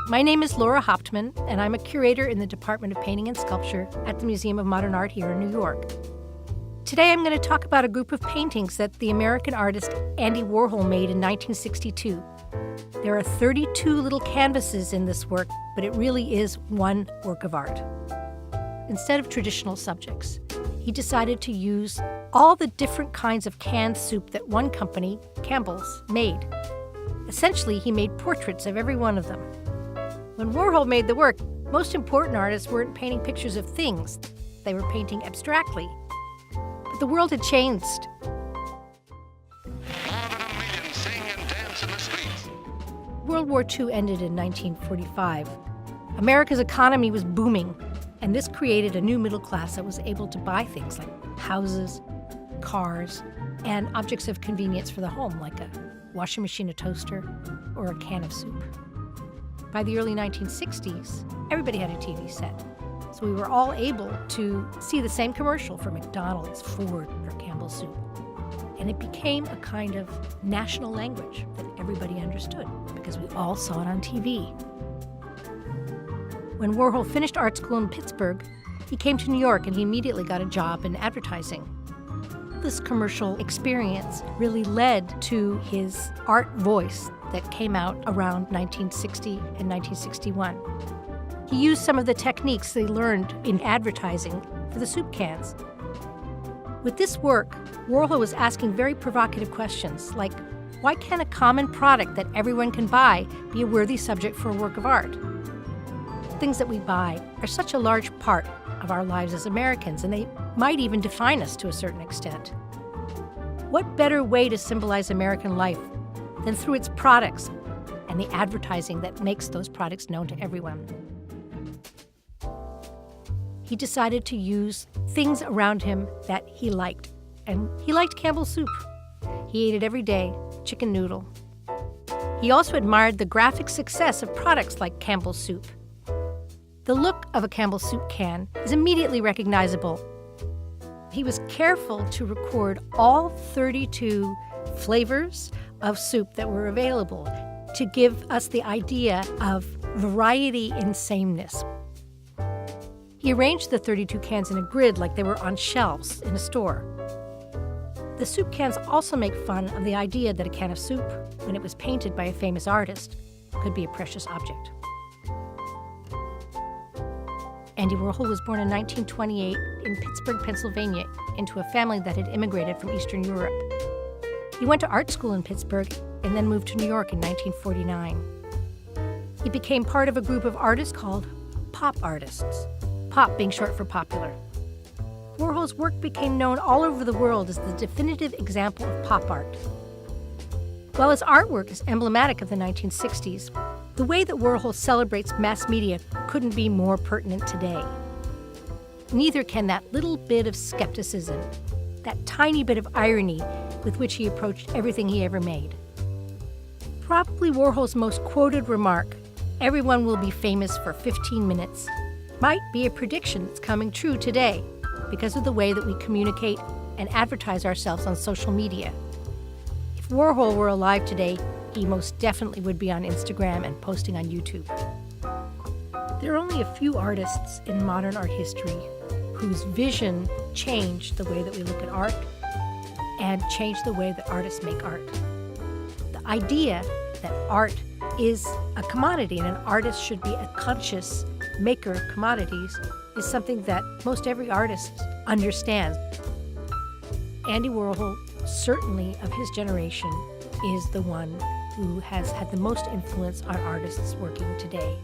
My name is Laura Hauptman, and I'm a curator in the Department of Painting and Sculpture at the Museum of Modern Art here in New York. Today I'm going to talk about a group of paintings that the American artist Andy Warhol made in 1962. There are 32 little canvases in this work, but it really is one work of art. Instead of traditional subjects, he decided to use all the different kinds of canned soup that one company, Campbell's, made. Essentially, he made portraits of every one of them. When Warhol made the work, most important artists weren't painting pictures of things. They were painting abstractly. But the world had changed. World War II ended in 1945. America's economy was booming, and this created a new middle class that was able to buy things like houses, cars, and objects of convenience for the home, like a washing machine, a toaster, or a can of soup. By the early 1960s, everybody had a TV set, so we were all able to see the same commercial for McDonald's, Ford, or Campbell's Soup. And it became a kind of national language that everybody understood because we all saw it on TV. When Warhol finished art school in Pittsburgh, he came to New York and he immediately got a job in advertising. This commercial experience really led to his art voice that came out around 1960 and 1961. He used some of the techniques they learned in advertising for the soup cans. With this work, Warhol was asking very provocative questions like, why can't a common product that everyone can buy be a worthy subject for a work of art? Things that we buy are such a large part of our lives as Americans, and they might even define us to a certain extent. What better way to symbolize American life than through its products and the advertising that makes those products known to everyone? He decided to use things around him that he liked, and he liked Campbell's soup. He ate it every day, chicken noodle. He also admired the graphic success of products like Campbell's soup. The look of a Campbell's soup can is immediately recognizable. He was careful to record all 32 flavors of soup that were available to give us the idea of variety in sameness. He arranged the 32 cans in a grid like they were on shelves in a store. The soup cans also make fun of the idea that a can of soup, when it was painted by a famous artist, could be a precious object. Andy Warhol was born in 1928 in Pittsburgh, Pennsylvania, into a family that had immigrated from Eastern Europe. He went to art school in Pittsburgh and then moved to New York in 1949. He became part of a group of artists called pop artists, pop being short for popular. Warhol's work became known all over the world as the definitive example of pop art. While his artwork is emblematic of the 1960s, the way that Warhol celebrates mass media couldn't be more pertinent today. Neither can that little bit of skepticism, that tiny bit of irony with which he approached everything he ever made. Probably Warhol's most quoted remark, "Everyone will be famous for 15 minutes," might be a prediction that's coming true today because of the way that we communicate and advertise ourselves on social media. If Warhol were alive today, he most definitely would be on Instagram and posting on YouTube. There are only a few artists in modern art history whose vision changed the way that we look at art and changed the way that artists make art. The idea that art is a commodity and an artist should be a conscious maker of commodities is something that most every artist understands. Andy Warhol, certainly of his generation, is the one who has had the most influence on artists working today.